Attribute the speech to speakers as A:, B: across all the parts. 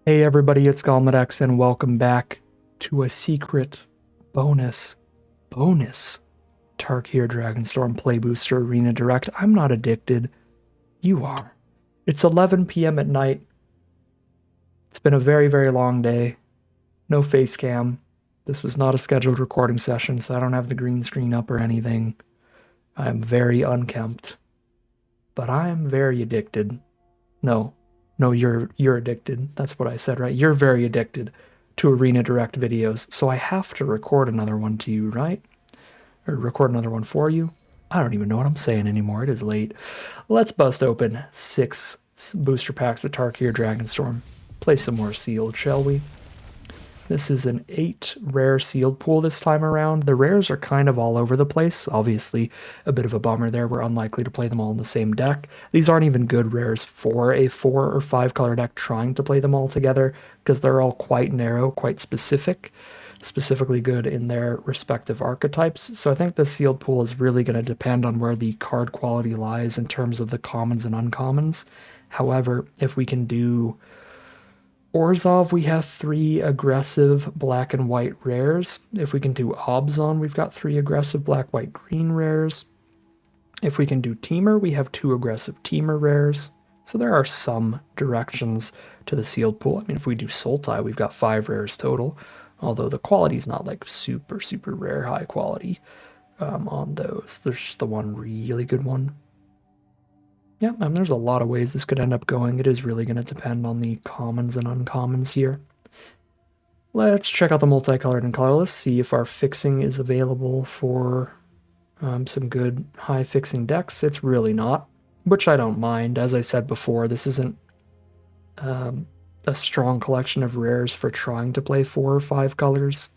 A: Hey everybody, it's Galmadex and welcome back to a secret bonus Tarkir Dragonstorm Play Booster Arena Direct. I'm not addicted. You are. It's 11 p.m. at night. It's been a very, very long day. No face cam. This was not a scheduled recording session, so I don't have the green screen up or anything. I'm very unkempt. But I'm very addicted. No, you're addicted. That's what I said, right? You're very addicted to Arena Direct videos, so I have to record another one to you, right? Or record another one for you. I don't even know what I'm saying anymore. It is late. Let's bust open 6 booster packs of Tarkir Dragonstorm. Play some more sealed, shall we? This is an 8 rare sealed pool this time around. The rares are kind of all over the place. Obviously, a bit of a bummer there. We're unlikely to play them all in the same deck. These aren't even good rares for a 4 or 5 color deck trying to play them all together because they're all quite narrow, quite specific, specifically good in their respective archetypes. So I think the sealed pool is really going to depend on where the card quality lies in terms of the commons and uncommons. However, if we can do Orzhov, we have 3 aggressive black and white rares. If we can do Obzon, we've got 3 aggressive black, white, green rares. If we can do Teamer, we have 2 aggressive Teamer rares. So there are some directions to the sealed pool. I mean, if we do Sultai, we've got 5 rares total, although the quality's not like super, super rare high quality on those. There's just the one really good one. Yeah, there's a lot of ways this could end up going. It is really going to depend on the commons and uncommons here. Let's check out the multicolored and colorless, see if our fixing is available for some good high fixing decks. It's really not, which I don't mind. As I said before, this isn't a strong collection of rares for trying to play 4 or 5 colors.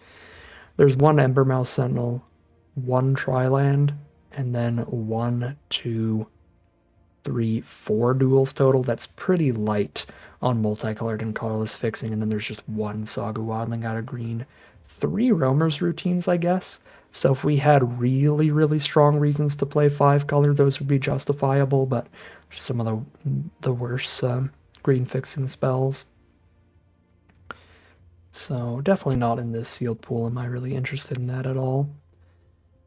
A: There's 1 Embermouse Sentinel, 1 Triland, and then 1, 2, 3, 4 duels total. That's pretty light on multicolored and colorless fixing, and then there's just 1 Saga Waddling out of green. 3 Roamer's routines, I guess. So if we had really, really strong reasons to play 5 color, those would be justifiable, but some of the worse green fixing spells. So definitely not in this sealed pool. Am I really interested in that at all?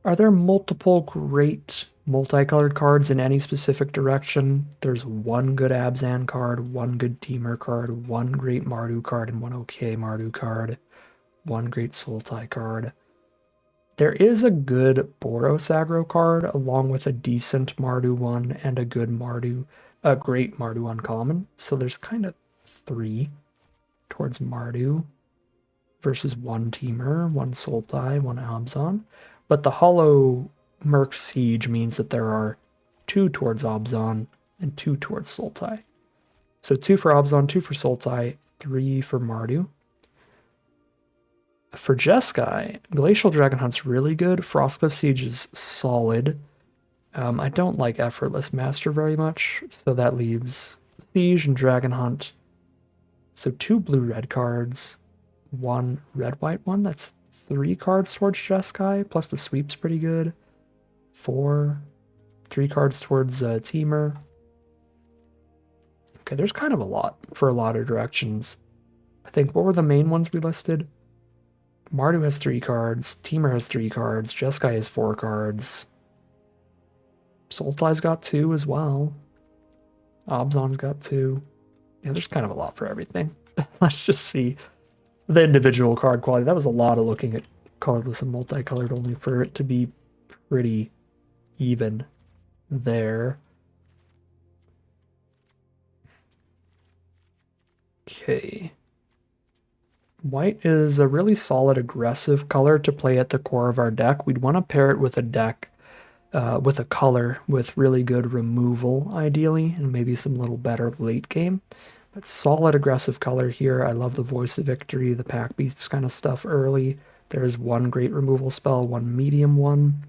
A: Are there multiple great multicolored cards in any specific direction? There's 1 good Abzan card, 1 good Teamer card, 1 great Mardu card, and 1 okay Mardu card, 1 great Sultai card. There is a good Boros aggro card, along with a decent Mardu one and a good Mardu, a great Mardu uncommon. So there's kind of 3 towards Mardu versus 1 Teamer, 1 Sultai, 1 Abzan. But the hollow Merc Siege means that there are 2 towards Obzon and 2 towards Sultai. So 2 for Obzon, 2 for Sultai, 3 for Mardu. For Jeskai, Glacial Dragon Hunt's really good. Frostcliff Siege is solid. I don't like Effortless Master very much, so that leaves Siege and Dragon Hunt. So 2 blue-red cards, 1 red-white one. That's 3 cards towards Jeskai, plus the sweep's pretty good. 4, 3 cards towards Teamer. Okay, there's kind of a lot for a lot of directions. I think, what were the main ones we listed? Mardu has 3 cards, Teamer has 3 cards, Jeskai has 4 cards. Sultai's got 2 as well. Obzon's got 2. Yeah, there's kind of a lot for everything. Let's just see the individual card quality. That was a lot of looking at colorless and multicolored only for it to be pretty even there. Okay. White is a really solid aggressive color to play at the core of our deck. We'd want to pair it with a deck with a color with really good removal, ideally, and maybe some little better late game. But solid aggressive color here. I love the Voice of Victory, the Pack Beasts kind of stuff early. There's 1 great removal spell, 1 medium one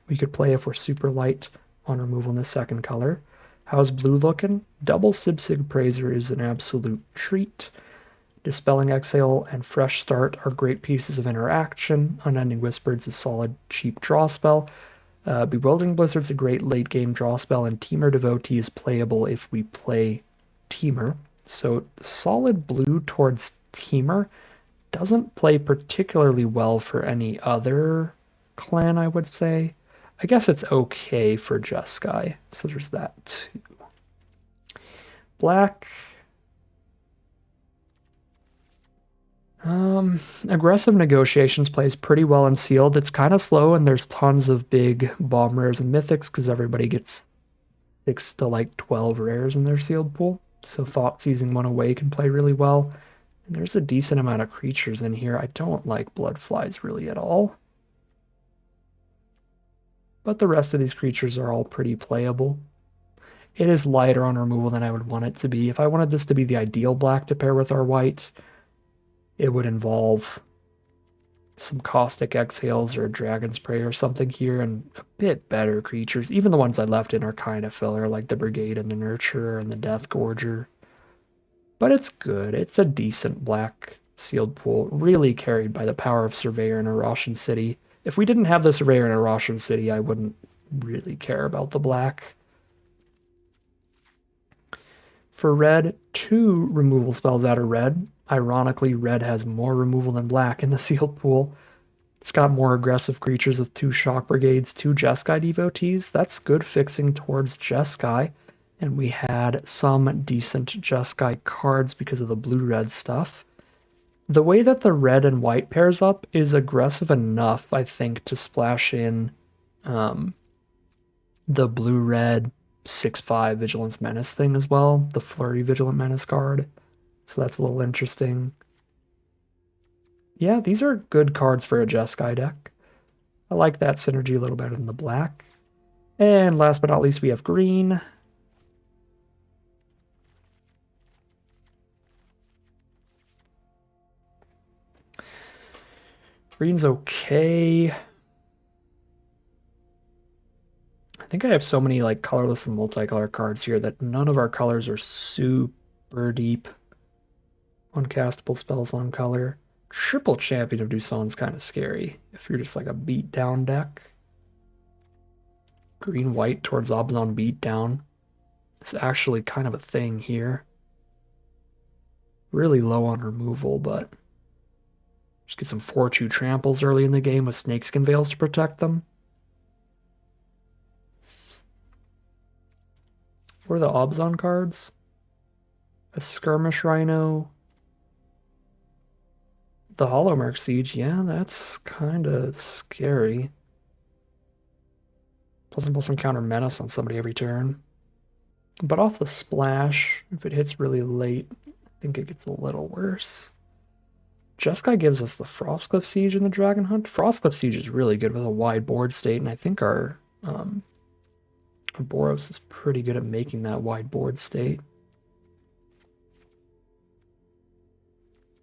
A: we could play if we're super light on removal in the second color. How's blue looking? Double Sib-Sig Praiser is an absolute treat. Dispelling Exhale and Fresh Start are great pieces of interaction. Unending Whisper's a solid, cheap draw spell. Bewildering Blizzard's a great late-game draw spell, and Teamer Devotee is playable if we play Teamer. So solid blue towards Teamer doesn't play particularly well for any other clan, I would say. I guess it's okay for Jeskai, so there's that too. Black. Aggressive Negotiations plays pretty well in Sealed. It's kind of slow, and there's tons of big bomb rares and mythics because everybody gets 6 to like 12 rares in their Sealed pool. So Thought Seizing One Away can play really well. And there's a decent amount of creatures in here. I don't like Bloodflies really at all. But the rest of these creatures are all pretty playable. It is lighter on removal than I would want it to be. If I wanted this to be the ideal black to pair with our white, it would involve some Caustic Exhales or a Dragon Spray or something here, and a bit better creatures. Even the ones I left in are kind of filler, like the Brigade and the Nurturer and the Death Gorger. But it's good. It's a decent black sealed pool, really carried by the power of Surveyor in Arashan City. If we didn't have the Surveyor in Arashan City, I wouldn't really care about the black. For red, 2 removal spells out of red. Ironically, red has more removal than black in the sealed pool. It's got more aggressive creatures with 2 Shock Brigades, 2 Jeskai Devotees. That's good fixing towards Jeskai. And we had some decent Jeskai cards because of the blue-red stuff. The way that the red and white pairs up is aggressive enough, I think, to splash in the blue-red 6/5 Vigilance Menace thing as well, the Flurry Vigilant Menace card. So that's a little interesting. Yeah, these are good cards for a Jeskai deck. I like that synergy a little better than the black. And last but not least, we have green. Green's okay. I think I have so many like colorless and multicolor cards here that none of our colors are super deep. Uncastable spells on color. Triple Champion of Duson's kind of scary if you're just like a beat down deck. Green white towards Obzon beat down. It's actually kind of a thing here. Really low on removal, but just get some 4/2 tramples early in the game with Snakeskin Veils to protect them. What are the Obzon cards? A Skirmish Rhino. The Hollowmark Siege, yeah, that's kind of scary. +1/+1 counter menace on somebody every turn. But off the splash, if it hits really late, I think it gets a little worse. Jeskai gives us the Frostcliff Siege in the Dragon Hunt. Frostcliff Siege is really good with a wide board state, and I think our Boros is pretty good at making that wide board state.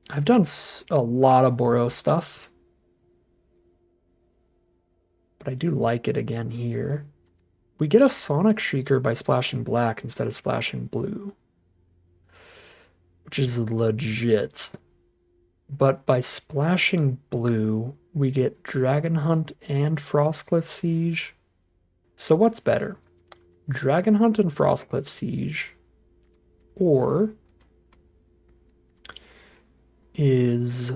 A: I've done a lot of Boros stuff, but I do like it again here. We get a Sonic Shrieker by splashing black instead of splashing blue, which is legit. But by splashing blue, we get Dragon Hunt and Frostcliff Siege. So what's better? Dragon Hunt and Frostcliff Siege, or is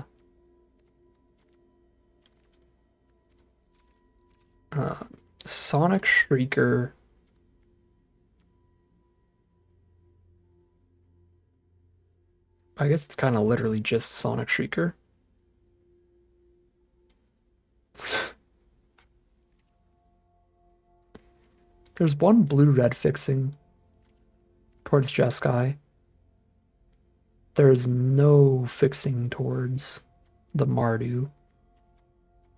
A: Sonic Shrieker I guess it's kind of literally just Sonic Shrieker. There's one blue-red fixing towards Jeskai. There's no fixing towards the Mardu.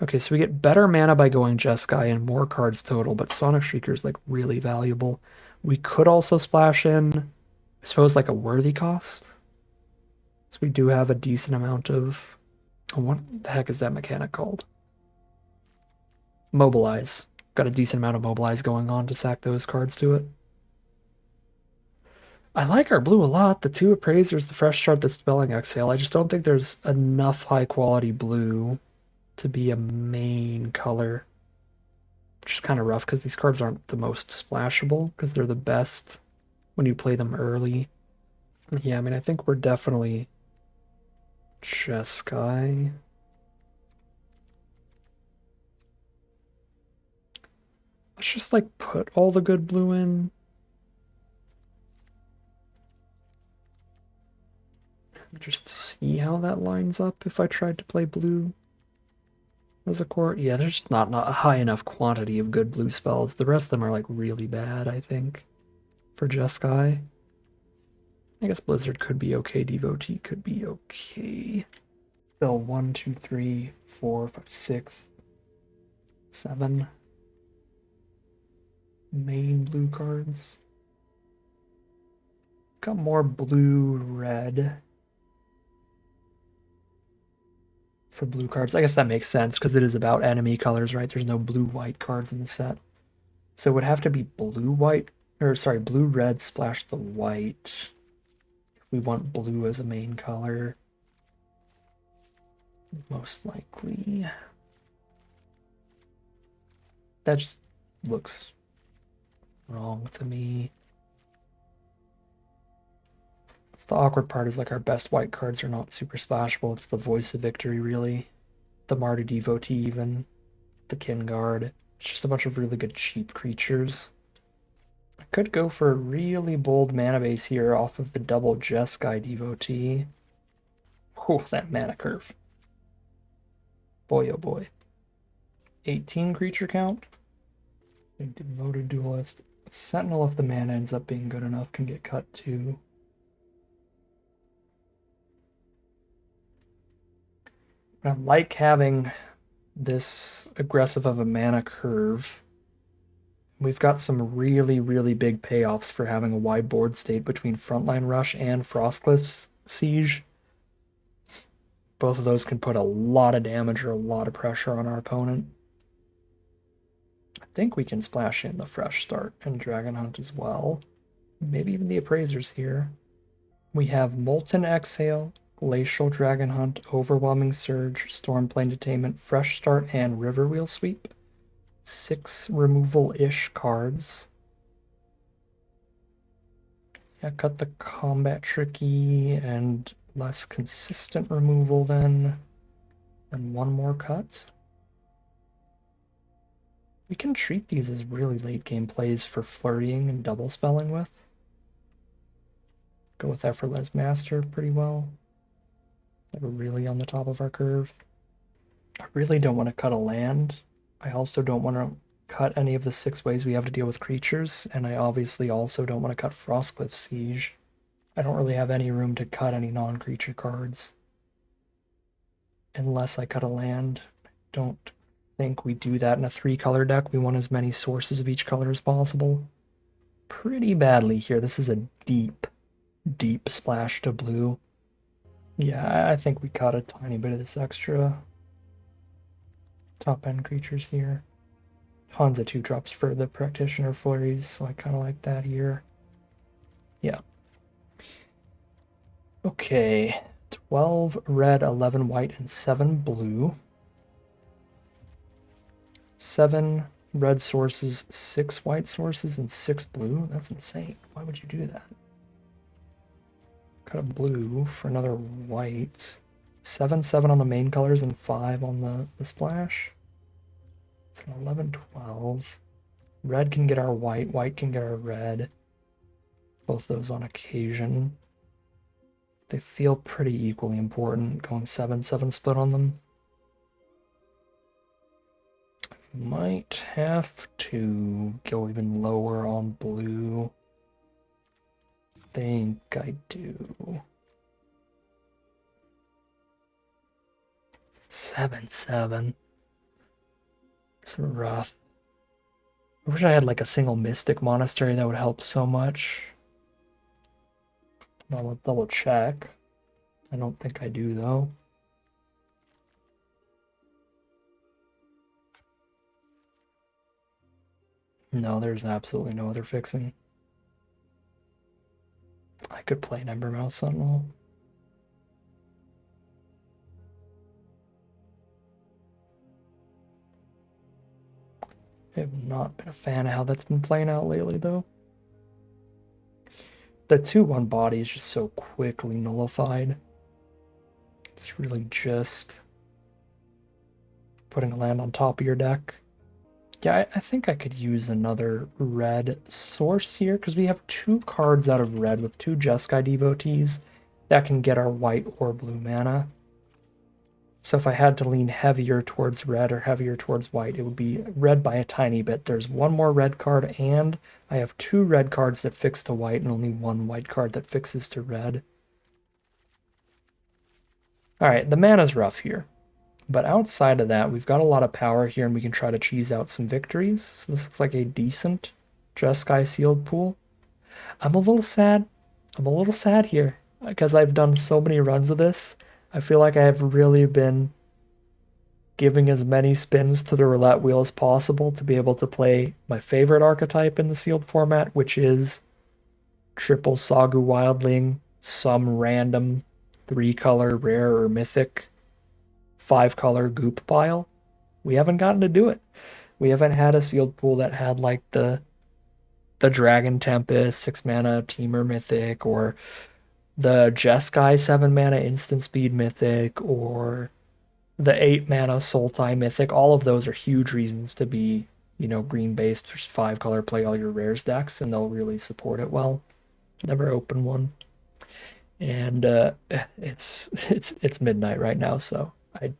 A: Okay, so we get better mana by going Jeskai and more cards total, but Sonic Shrieker is like really valuable. We could also splash in, I suppose, like a worthy cost. So we do have a decent amount of... Oh, what the heck is that mechanic called? Mobilize. Got a decent amount of Mobilize going on to sack those cards to it. I like our blue a lot. The 2 Appraisers, the Fresh Start, the Spelling Exhale. I just don't think there's enough high-quality blue to be a main color. Which is kind of rough because these cards aren't the most splashable because they're the best when you play them early. Yeah, I mean, I think we're definitely Jeskai. Let's just like put all the good blue in. Just see how that lines up if I tried to play blue as a core. Yeah, there's just not a high enough quantity of good blue spells. The rest of them are like really bad, I think, for Jeskai. I guess Blizzard could be okay. Devotee could be okay. Spell 1, 2, 3, 4, 5, 6, 7 main blue cards. Got more blue, red for blue cards. I guess that makes sense because it is about enemy colors, right? There's no blue-white cards in the set. So it would have to be blue-white, or sorry, blue-red splash the white. If we want blue as a main color. Most likely. That just looks wrong to me. The awkward part is like our best white cards are not super splashable. It's the Voice of Victory, really. The Mardu Devotee, even. The Kin Guard. It's just a bunch of really good cheap creatures. I could go for a really bold mana base here off of the double Jeskai Devotee. Oh, that mana curve. Boy, oh boy. 18 creature count. Devoted Duelist. Sentinel, if the mana ends up being good enough, can get cut too. I like having this aggressive of a mana curve. We've got some really, really big payoffs for having a wide board state between Frontline Rush and Frostcliff's Siege. Both of those can put a lot of damage or a lot of pressure on our opponent. I think we can splash in the Fresh Start and Dragon Hunt as well. Maybe even the Appraisers here. We have Molten Exhale, Glacial Dragon Hunt, Overwhelming Surge, Stormplane Detainment, Fresh Start, and Riverwheel Sweep. 6 removal-ish cards. Yeah, cut the combat tricky and less consistent removal then. And 1 more cut. We can treat these as really late game plays for flurrying and double spelling with. Go with Effortless Master pretty well. Like we're really on the top of our curve. I really don't want to cut a land. I also don't want to cut any of the 6 ways we have to deal with creatures, and I obviously also don't want to cut Frostcliff Siege. I don't really have any room to cut any non-creature cards. Unless I cut a land. I don't think we do that in a 3-color deck. We want as many sources of each color as possible. Pretty badly here. This is a deep, deep splash to blue. Yeah, I think we caught a tiny bit of this extra top end creatures here. Tons of 2-drops for the practitioner flurries, so I kind of like that here. Yeah. Okay, 12 red, 11 white, and 7 blue. 7 red sources, 6 white sources, and 6 blue. That's insane. Why would you do that? Cut a blue for another white. 7, 7 on the main colors and 5 on the splash. It's an 11, 12. Red can get our white, white can get our red. Both those on occasion. They feel pretty equally important, going 7, 7 split on them. Might have to go even lower on blue. Think I do. 7, 7. It's rough. I wish I had like a single Mystic Monastery that would help so much. I'll double check. I don't think I do though. No, there's absolutely no other fixing. I could play an Embermouth Sentinel. I have not been a fan of how that's been playing out lately, though. The 2/1 body is just so quickly nullified. It's really just putting a land on top of your deck. Yeah, I think I could use another red source here, because we have 2 cards out of red with 2 Jeskai Devotees that can get our white or blue mana. So if I had to lean heavier towards red or heavier towards white, it would be red by a tiny bit. There's 1 more red card, and I have 2 red cards that fix to white and only 1 white card that fixes to red. Alright, the mana's rough here. But outside of that, we've got a lot of power here, and we can try to cheese out some victories. So this looks like a decent Jeskai sealed pool. I'm a little sad. I'm a little sad here, because I've done so many runs of this. I feel like I have really been giving as many spins to the roulette wheel as possible to be able to play my favorite archetype in the sealed format, which is triple Sagu Wildling, some random 3-color rare or mythic 5-color goop pile. We haven't gotten to do it. We haven't had a sealed pool that had like the Dragon Tempest 6 mana Teamer mythic, or the Jeskai 7 mana instant speed mythic, or the 8 mana Sultai mythic. All of those are huge reasons to be, you know, green based 5-color, play all your rares decks, and they'll really support it well. Never opened one. And it's midnight right now, so I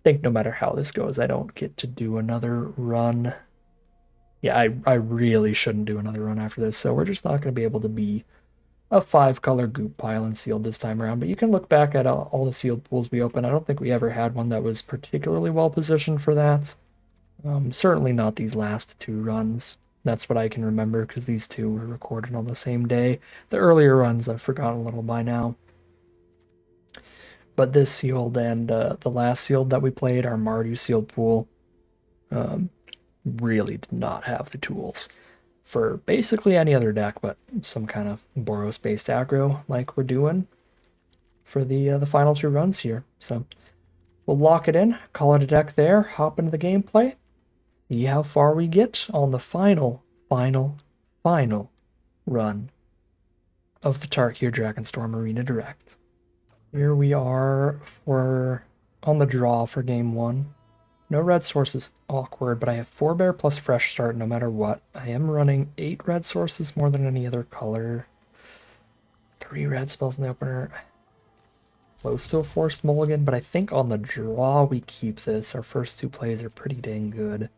A: think no matter how this goes, I don't get to do another run. Yeah, I really shouldn't do another run after this, so we're just not going to be able to be a 5-color goop pile and sealed this time around. But you can look back at all the sealed pools we opened. I don't think we ever had one that was particularly well positioned for that. Certainly not these last 2 runs. That's what I can remember, because these 2 were recorded on the same day. The earlier runs I've forgotten a little by now. But this sealed and the last sealed that we played, our Mardu sealed pool, really did not have the tools for basically any other deck but some kind of Boros-based aggro like we're doing for the final 2 runs here. So we'll lock it in, call it a deck there, hop into the gameplay, see how far we get on the final run of the Tarkir Dragonstorm Arena Direct. Here we are on the draw for game 1. No red sources, awkward, but I have 4 bear plus fresh start no matter what. I am running 8 red sources, more than any other color. 3 red spells in the opener. Close to a forced mulligan, but I think on the draw we keep this. Our first 2 plays are pretty dang good.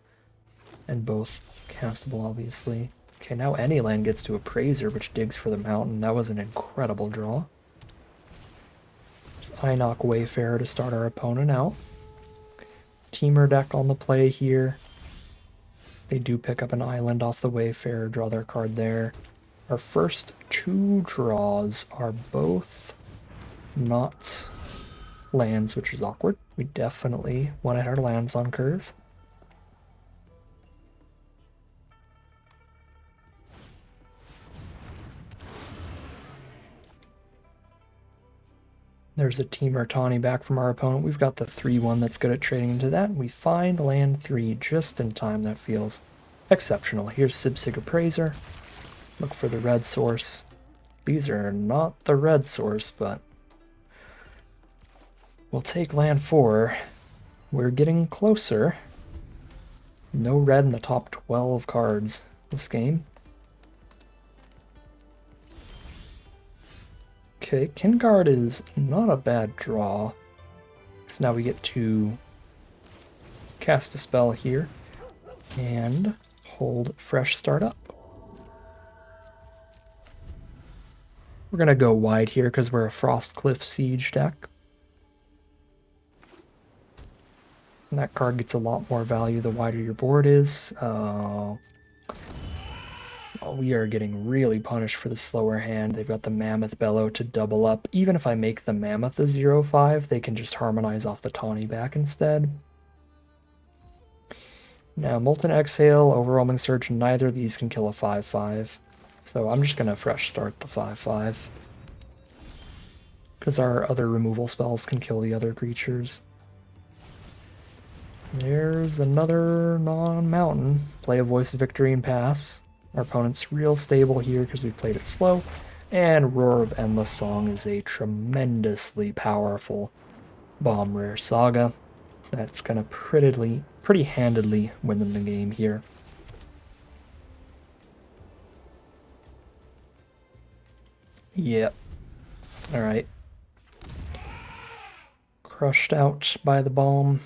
A: And both castable, obviously. Okay, now any land gets to Appraiser, which digs for the mountain. That was an incredible draw. Einok Wayfarer to start our opponent out. Teamer deck on the play here. They do pick up an island off the Wayfarer, draw their card there. Our first 2 draws are both not lands, which is awkward. We definitely wanted our lands on curve. There's a Teamer Tawny back from our opponent. We've got the 3/1 that's good at trading into that. We find land 3 just in time. That feels exceptional. Here's Sibsig Appraiser. Look for the red source. These are not the red source, but we'll take land 4. We're getting closer. No red in the top 12 cards this game. Okay, Kinguard is not a bad draw. So now we get to cast a spell here and hold fresh start up. We're going to go wide here because we're a Frostcliff Siege deck. And that card gets a lot more value the wider your board is. We are getting really punished for the slower hand. They've got the Mammoth Bellow to double up. Even if I make the Mammoth a 0/5, they can just harmonize off the Tawny back instead. Now, Molten Exhale, Overwhelming Surge, neither of these can kill a 5/5. So I'm just going to fresh start the 5/5. Because our other removal spells can kill the other creatures. There's another non-mountain. Play a Voice of Victory and pass. Our opponent's real stable here because we played it slow. And Roar of Endless Song is a tremendously powerful bomb rare saga that's gonna pretty handedly win them the game here. Yep. Alright. Crushed out by the bomb.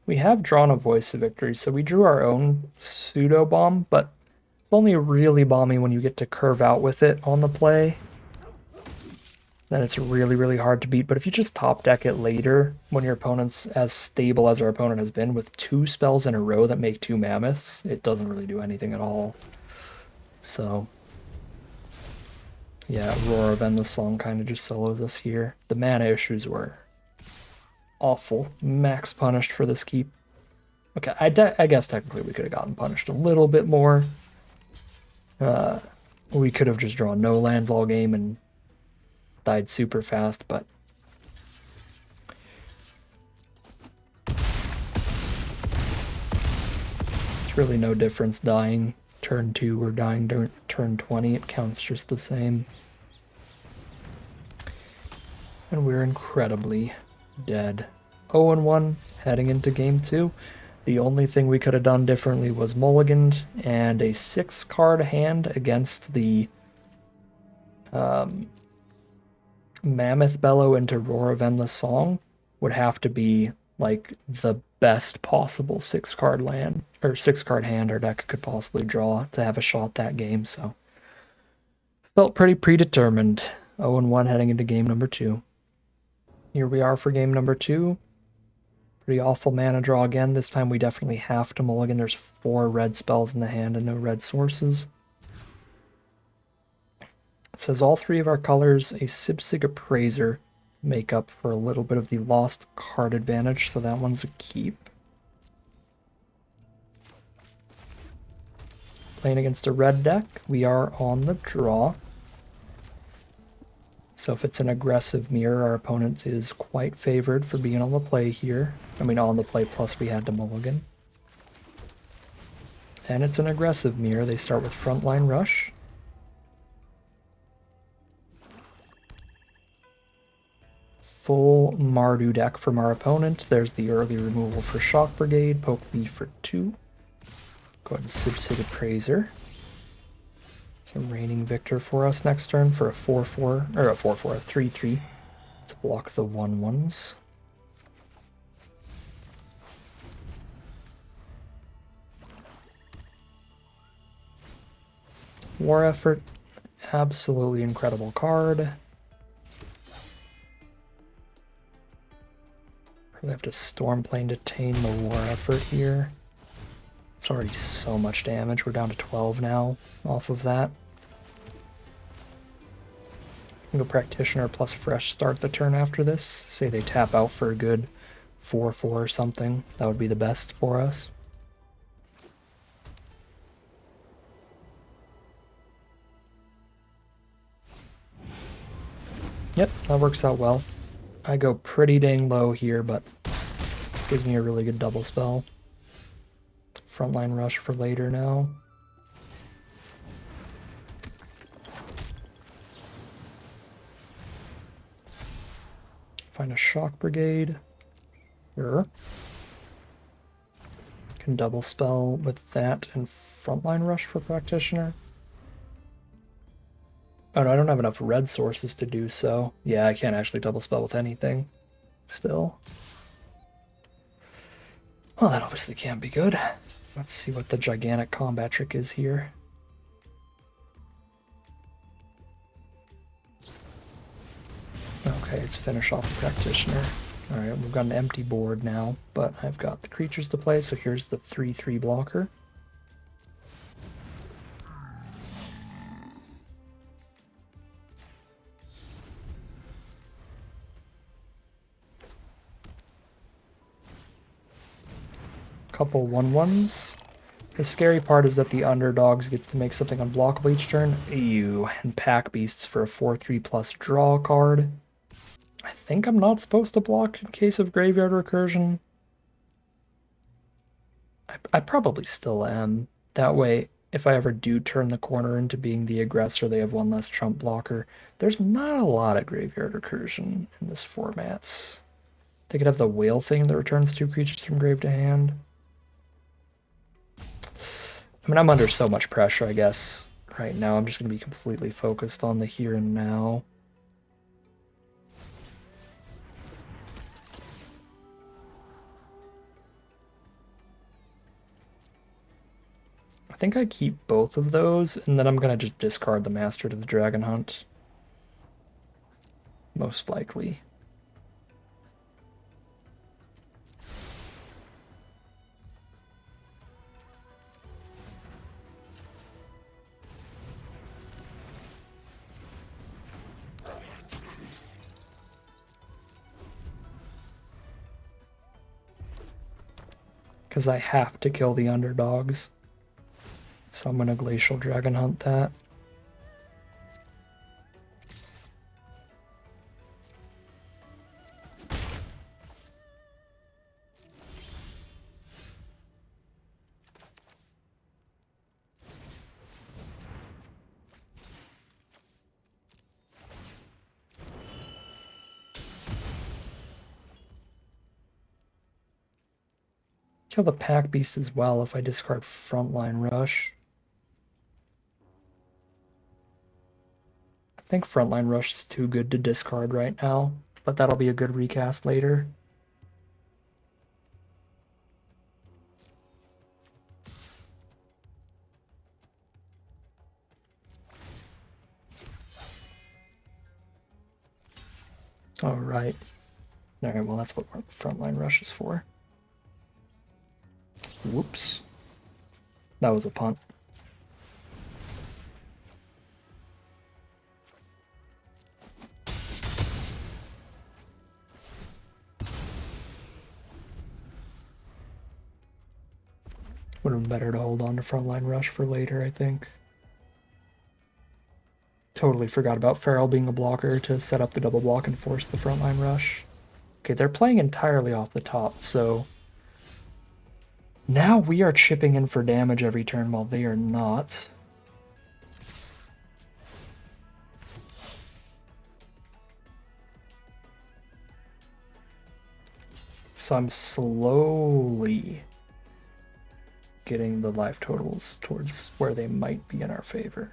A: We have drawn a Voice of Victory, so we drew our own pseudo bomb, but it's only really bomby when you get to curve out with it on the play. Then it's really, really hard to beat. But if you just top deck it later, when your opponent's as stable as our opponent has been, with 2 spells in a row that make 2 mammoths, it doesn't really do anything at all. So, yeah, Roar of Endless Song kind of just solos us here. The mana issues were awful. Max punished for this keep. Okay, I guess technically we could have gotten punished a little bit more. We could have just drawn no lands all game and died super fast, but it's really no difference dying turn 2 or dying turn 20. It counts just the same. And we're incredibly dead. 0-1 heading into game 2. The only thing we could have done differently was mulliganed, and a 6-card hand against the Mammoth Bellow into Roar of Endless Song would have to be like the best possible 6-card land or 6-card hand our deck could possibly draw to have a shot that game. So felt pretty predetermined. 0-1 heading into game number 2. Here we are for game number 2. Pretty awful mana draw again. This time we definitely have to mulligan. There's 4 red spells in the hand and no red sources. It says all 3 of our colors, a Sipsig Appraiser, make up for a little bit of the lost card advantage, so that one's a keep. Playing against a red deck, we are on the draw. So if it's an aggressive mirror, our opponent is quite favored for being on the play here. I mean, on the play, plus we had to mulligan. And it's an aggressive mirror. They start with Frontline Rush. Full Mardu deck from our opponent. There's the early removal for Shock Brigade, Poke B for 2. Go ahead and Sipsig Appraiser. Some Reigning Victor for us next turn for a 4-4, or a 4-4, a 3-3 to block the 1-1s. War Effort, absolutely incredible card. Probably have to Stormplane to tame the War Effort here. It's already so much damage. We're down to 12 now off of that. Go Practitioner plus Fresh Start the turn after this. Say they tap out for a good 4-4 or something. That would be the best for us. Yep, that works out well. I go pretty dang low here, but gives me a really good double spell. Frontline Rush for later now. Find a Shock Brigade. Sure. Can double spell with that and Frontline Rush for Practitioner. Oh no, I don't have enough red sources to do so. Yeah, I can't actually double spell with anything. Still. Well, that obviously can't be good. Let's see what the gigantic combat trick is here. Okay, it's finish off the Practitioner. Alright, we've got an empty board now, but I've got the creatures to play, so here's the 3-3 blocker. Couple 1-1s. The scary part is that the underdogs gets to make something unblockable each turn. Ew, and pack beasts for a 4/3 plus draw card. I think I'm not supposed to block in case of graveyard recursion. I probably still am. That way, if I ever do turn the corner into being the aggressor, they have one less trump blocker. There's not a lot of graveyard recursion in this format. They could have the whale thing that returns 2 creatures from grave to hand. I mean, I'm under so much pressure, I guess. Right now, I'm just going to be completely focused on the here and now. I think I keep both of those, and then I'm going to just discard the Master to the Dragon Hunt. Most likely. Because I have to kill the underdogs. So I'm going to Glacial Dragon Hunt that. Kill the Pack Beast as well if I discard Frontline Rush. I think Frontline Rush is too good to discard right now, but that'll be a good recast later. All right. All right, well, that's what Frontline Rush is for. Whoops. That was a punt. Would have been better to hold on to Frontline Rush for later, I think. Totally forgot about Feral being a blocker to set up the double block and force the Frontline Rush. Okay, they're playing entirely off the top, so now we are chipping in for damage every turn while they are not. So I'm slowly getting the life totals towards where they might be in our favor.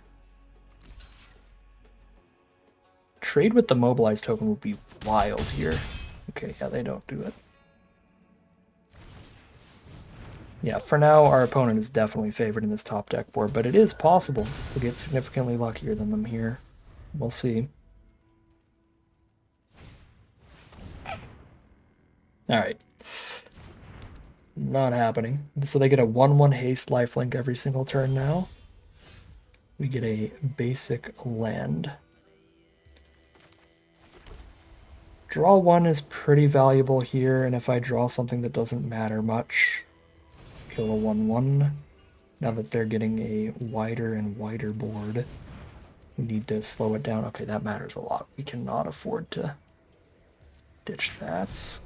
A: Trade with the mobilized token would be wild here. Okay, yeah, they don't do it. Yeah, for now, our opponent is definitely favored in this top deck board, but it is possible to get significantly luckier than them here. We'll see. Alright. Not happening. So they get a 1/1 haste lifelink every single turn now. We get a basic land. Draw 1 is pretty valuable here, and if I draw something that doesn't matter much, kill a 1/1. Now that they're getting a wider and wider board, we need to slow it down. Okay, that matters a lot. We cannot afford to ditch that.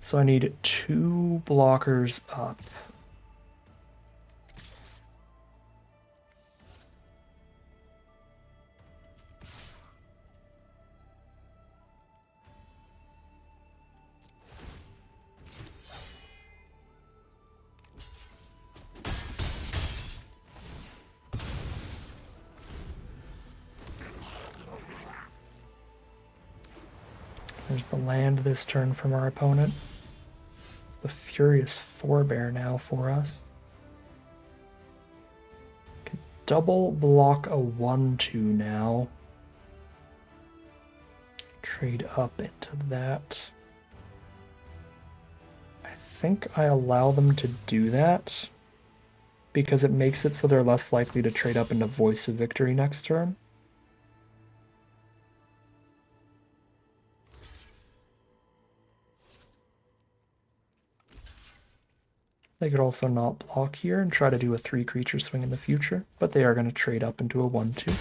A: So I need 2 blockers up. There's the land this turn from our opponent. It's the Furious Forebear now for us. Can double block a 1/2 now. Trade up into that. I think I allow them to do that because it makes it so they're less likely to trade up into Voice of Victory next turn. They could also not block here and try to do a 3-creature swing in the future, but they are going to trade up into a 1/2.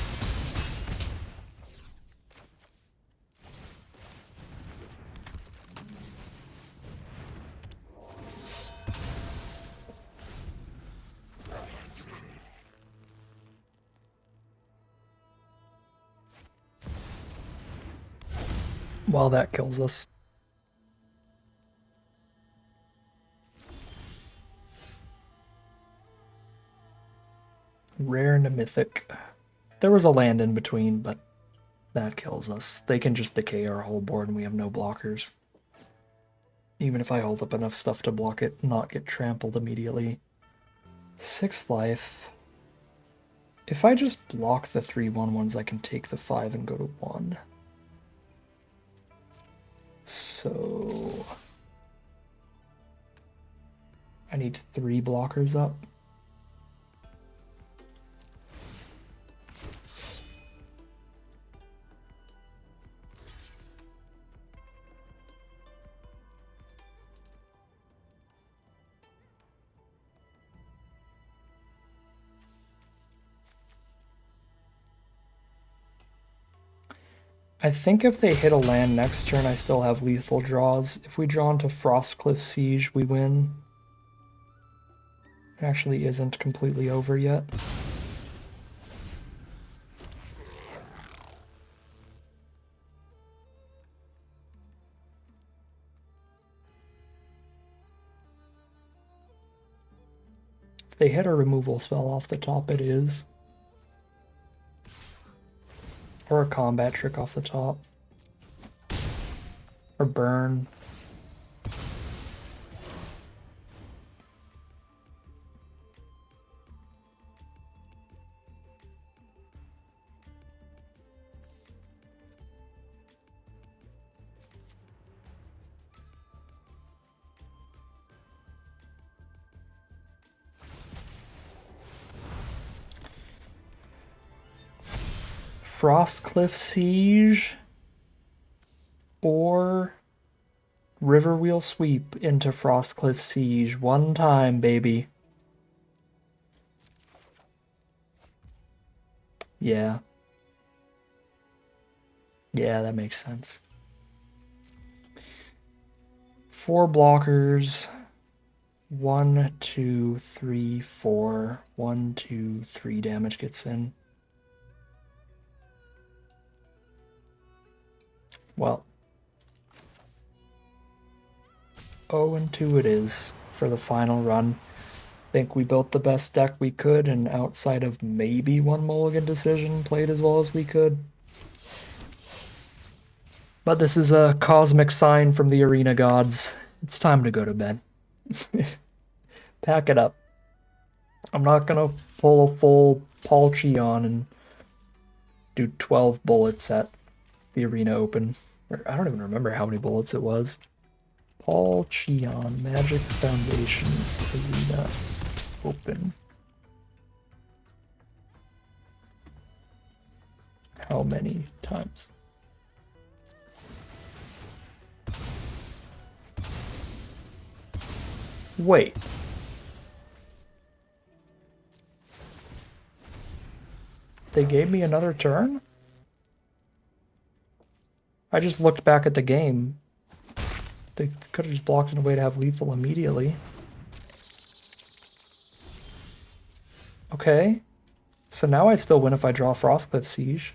A: Well, that kills us. Rare into mythic. There was a land in between, but that kills us. They can just decay our whole board and we have no blockers. Even if I hold up enough stuff to block it, not get trampled immediately. 6 life. If I just block the 3/1/1s, I can take the 5 and go to 1. So I need 3 blockers up. I think if they hit a land next turn, I still have lethal draws. If we draw into Frostcliff Siege, we win. It actually isn't completely over yet. If they hit a removal spell off the top, it is. Or a combat trick off the top. Or burn. Frostcliff Siege or Riverwheel Sweep into Frostcliff Siege. One time, baby. Yeah. Yeah, that makes sense. 4 blockers. 1, 2, 3, 4. 1, 2, 3 damage gets in. Well, 0-2 it is for the final run. I think we built the best deck we could, and outside of maybe one mulligan decision, played as well as we could. But this is a cosmic sign from the arena gods. It's time to go to bed. Pack it up. I'm not gonna pull a full Paul Cheon and do 12 bullets at the arena open. I don't even remember how many bullets it was. Paul Cheon, Magic Foundations Arena Open. How many times? Wait. They gave me another turn? I just looked back at the game. They could have just blocked in a way to have lethal immediately. Okay. So now I still win if I draw Frostcliff Siege.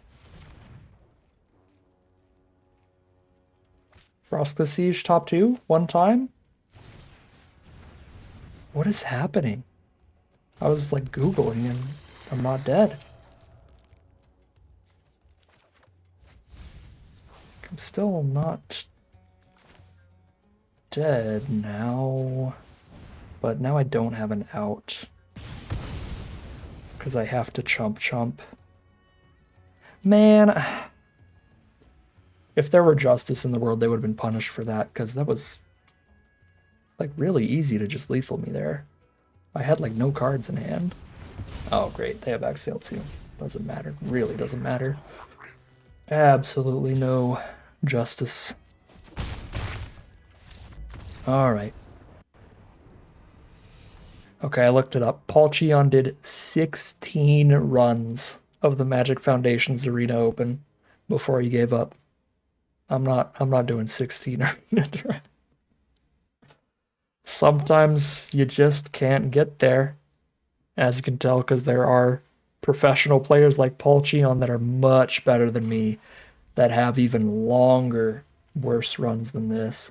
A: Frostcliff Siege top 2, one time? What is happening? I was like Googling and I'm not dead. I'm still not dead now, but now I don't have an out because I have to chump. Man, if there were justice in the world, they would have been punished for that, because that was like really easy to just lethal me there. I had like no cards in hand. Oh great, they have Exhale too. Doesn't matter, really doesn't matter. Absolutely no justice. All right. Okay, I looked it up. Paul Cheon did 16 runs of the Magic Foundation's Arena Open before he gave up. I'm not doing 16 Arena Direct. Sometimes you just can't get there, as you can tell, because there are professional players like Paul Cheon that are much better than me that have even longer, worse runs than this.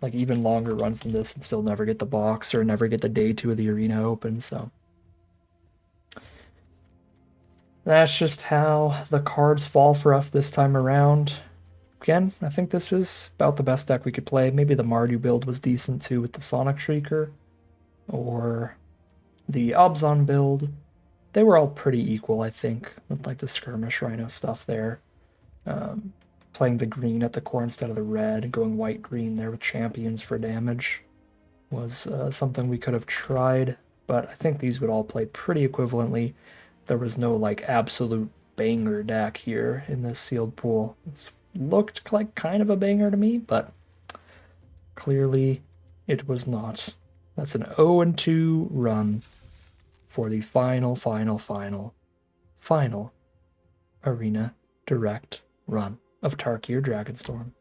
A: Like even longer runs than this and still never get the box or never get the day 2 of the Arena Open, so. That's just how the cards fall for us this time around. Again, I think this is about the best deck we could play. Maybe the Mardu build was decent too with the Sonic Shrieker, or the Obzon build. They were all pretty equal, I think, with like the Skirmish Rhino stuff there. Playing the green at the core instead of the red, and going white-green there with champions for damage was something we could have tried, but I think these would all play pretty equivalently. There was no like absolute banger deck here in this sealed pool. It looked like kind of a banger to me, but clearly it was not. That's an 0-2 run for the final Arena Direct run of Tarkir Dragonstorm.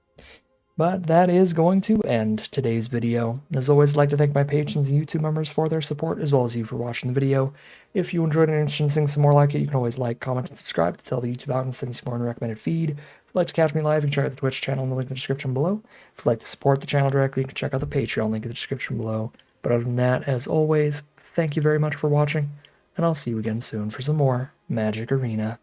A: But that is going to end today's video. As always, I'd like to thank my patrons and YouTube members for their support, as well as you for watching the video. If you enjoyed and are interested in seeing some more like it, you can always like, comment, and subscribe to tell the YouTube out and send you some more in the recommended feed. If you'd like to catch me live, you can check out the Twitch channel in the link in the description below. If you'd like to support the channel directly, you can check out the Patreon link in the description below. But other than that, as always, thank you very much for watching, and I'll see you again soon for some more Magic Arena.